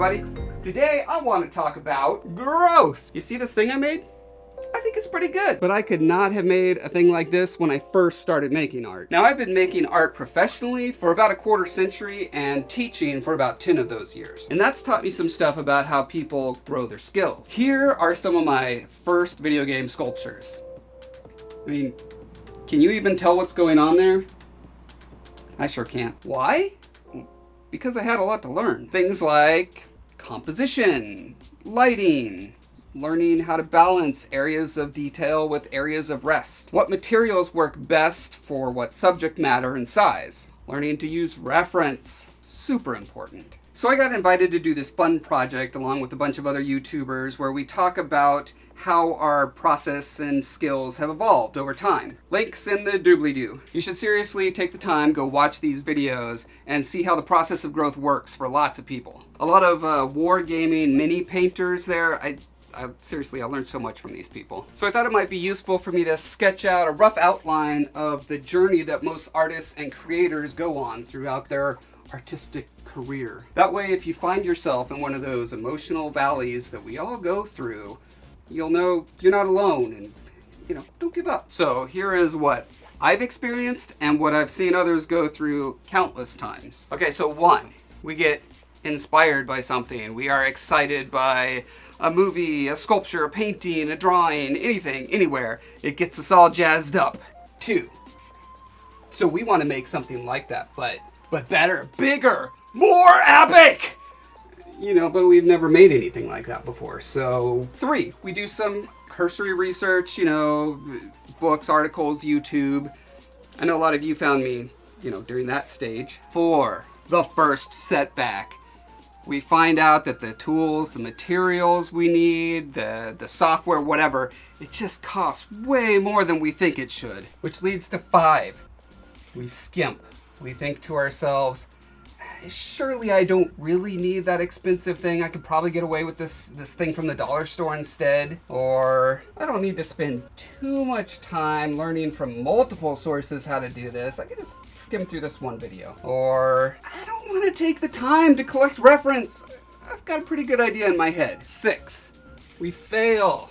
everybody. Today I want to talk about growth. You see this thing I made? I think it's pretty good. But I could not have made a thing like this when I first started making art. Now I've been making art professionally for about a quarter century and teaching for about 10 of those years. And that's taught me some stuff about how people grow their skills. Here are some of my first video game sculptures. I mean, can you even tell what's going on there? I sure can't. Why? Because I had a lot to learn. Things like composition, lighting, learning how to balance areas of detail with areas of rest. What materials work best for what subject matter and size. Learning to use reference, super important. So I got invited to do this fun project along with a bunch of other YouTubers where we talk about how our process and skills have evolved over time. Links in the doobly-doo. You should seriously take the time, go watch these videos, and see how the process of growth works for lots of people. A lot of wargaming mini painters there. I seriously, I learned so much from these people. So I thought it might be useful for me to sketch out a rough outline of the journey that most artists and creators go on throughout their artistic career. That way, if you find yourself in one of those emotional valleys that we all go through, you'll know you're not alone and, don't give up. So here is what I've experienced and what I've seen others go through countless times. Okay, so 1, we get inspired by something. We are excited by a movie, a sculpture, a painting, a drawing, anything, anywhere. It gets us all jazzed up. 2, so we want to make something like that, but better, bigger, more epic! But we've never made anything like that before. So 3, we do some cursory research, books, articles, YouTube. I know a lot of you found me, during that stage. 4, the first setback. We find out that the tools, the materials we need, the software, whatever, it just costs way more than we think it should. Which leads to 5, we skimp. We think to ourselves, surely I don't really need that expensive thing. I could probably get away with this thing from the dollar store instead. Or I don't need to spend too much time learning from multiple sources how to do this. I can just skim through this one video. Or I don't want to take the time to collect reference. I've got a pretty good idea in my head. 6, we fail.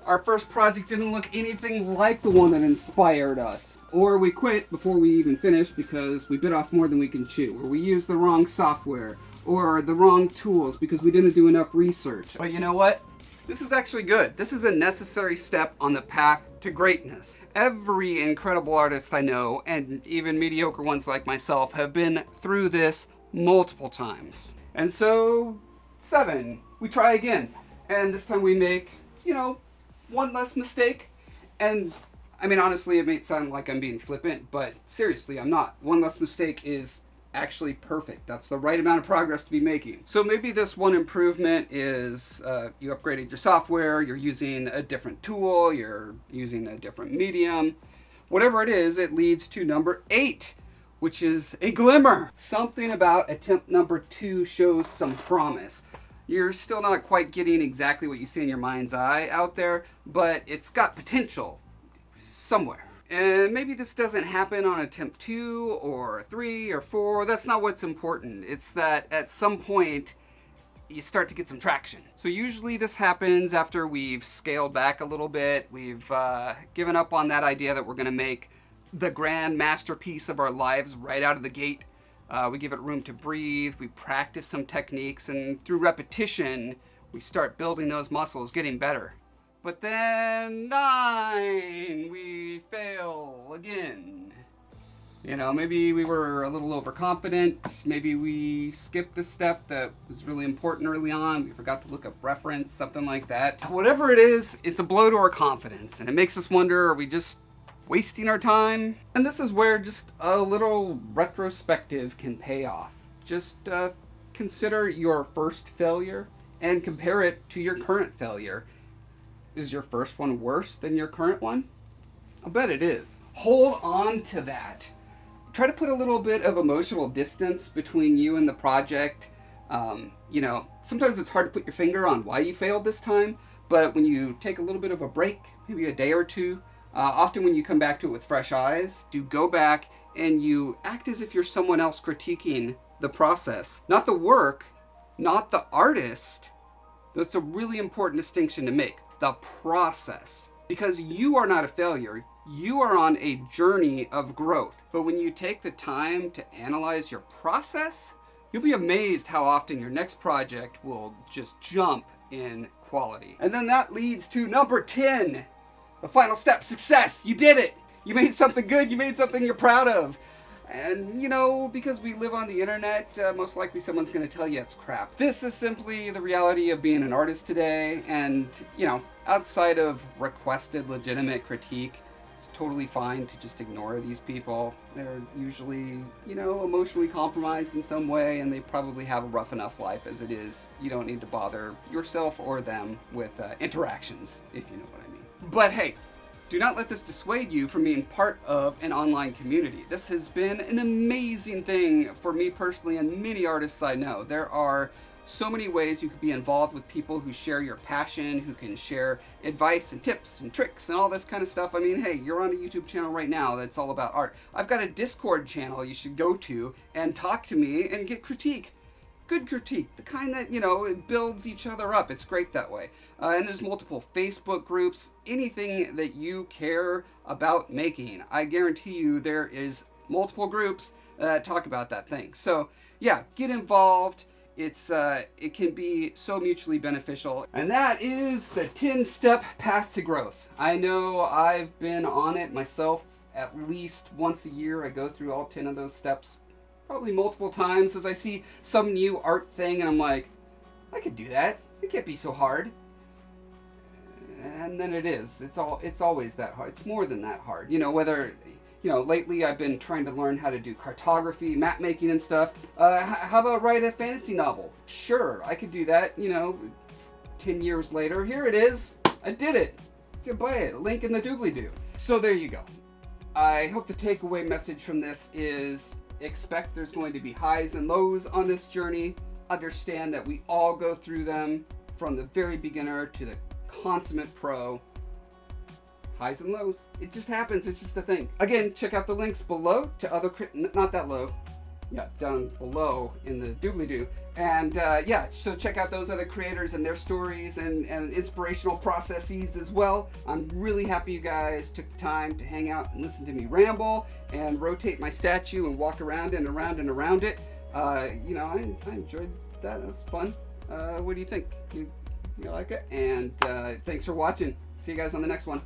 Our first project didn't look anything like the one that inspired us. Or we quit before we even finish because we bit off more than we can chew. Or we used the wrong software. Or the wrong tools because we didn't do enough research. But you know what? This is actually good. This is a necessary step on the path to greatness. Every incredible artist I know, and even mediocre ones like myself, have been through this multiple times. And so, 7, we try again. And this time we make, one less mistake. And I mean, honestly, it may sound like I'm being flippant, but seriously, I'm not. One less mistake is actually perfect. That's the right amount of progress to be making. So maybe this one improvement is you upgraded your software, you're using a different tool, you're using a different medium. Whatever it is, it leads to number 8, which is a glimmer. Something about attempt number 2 shows some promise. You're still not quite getting exactly what you see in your mind's eye out there, but it's got potential somewhere. And maybe this doesn't happen on attempt 2 or 3 or 4. That's not what's important. It's that at some point you start to get some traction. So usually this happens after we've scaled back a little bit. We've given up on that idea that we're going to make the grand masterpiece of our lives right out of the gate. We give it room to breathe. We practice some techniques, and through repetition we start building those muscles, getting better. But then 9, we fail again. Maybe we were a little overconfident. Maybe we skipped a step that was really important early on. We forgot to look up reference, something like that. Whatever it is, it's a blow to our confidence, and it makes us wonder, are we just wasting our time? And this is where just a little retrospective can pay off. Just consider your first failure and compare it to your current failure. Is your first one worse than your current one? I'll bet it is. Hold on to that. Try to put a little bit of emotional distance between you and the project. Sometimes it's hard to put your finger on why you failed this time, but when you take a little bit of a break, maybe a day or two, often when you come back to it with fresh eyes, you go back and you act as if you're someone else critiquing the process. Not the work, not the artist. That's a really important distinction to make. The process. Because you are not a failure. You are on a journey of growth. But when you take the time to analyze your process, you'll be amazed how often your next project will just jump in quality. And then that leads to number 10. The final step, success. You did it. You made something good. You made something you're proud of. And, you know, because we live on the internet, most likely someone's going to tell you it's crap. This is simply the reality of being an artist today. And, you know, outside of requested legitimate critique, it's totally fine to just ignore these people. They're usually, you know, emotionally compromised in some way, and they probably have a rough enough life as it is. You don't need to bother yourself or them with interactions, if you know what I mean. But hey, do not let this dissuade you from being part of an online community. This has been an amazing thing for me personally and many artists I know. There are so many ways you could be involved with people who share your passion, who can share advice and tips and tricks and all this kind of stuff. I mean, hey, you're on a YouTube channel right now that's all about art. I've got a Discord channel you should go to and talk to me and get critique. Good critique, the kind that, you know, it builds each other up. It's great that way. And there's multiple Facebook groups, anything that you care about making. I guarantee you there is multiple groups that talk about that thing. So yeah, get involved. It can be so mutually beneficial. And that is the 10-step path to growth. I know I've been on it myself at least once a year. I go through all 10 of those steps probably multiple times as I see some new art thing and I'm like, I could do that. It can't be so hard. And then it is. It's always that hard. It's more than that hard. You know, whether, you know, lately I've been trying to learn how to do cartography, map making and stuff. How about write a fantasy novel? Sure, I could do that, you know, 10 years later. Here it is. I did it. You can buy it. Link in the doobly-doo. So there you go. I hope the takeaway message from this is expect there's going to be highs and lows on this journey. Understand that we all go through them from the very beginner to the consummate pro. Highs and lows. It just happens. It's just a thing. Again, check out the links below to other, not that low. Yeah, down below in the doobly-doo. And yeah, so check out those other creators and their stories and inspirational processes as well. I'm really happy you guys took the time to hang out and listen to me ramble and rotate my statue and walk around and around and around it. You know, I enjoyed that. It was fun. What do you think? You like it? And thanks for watching. See you guys on the next one.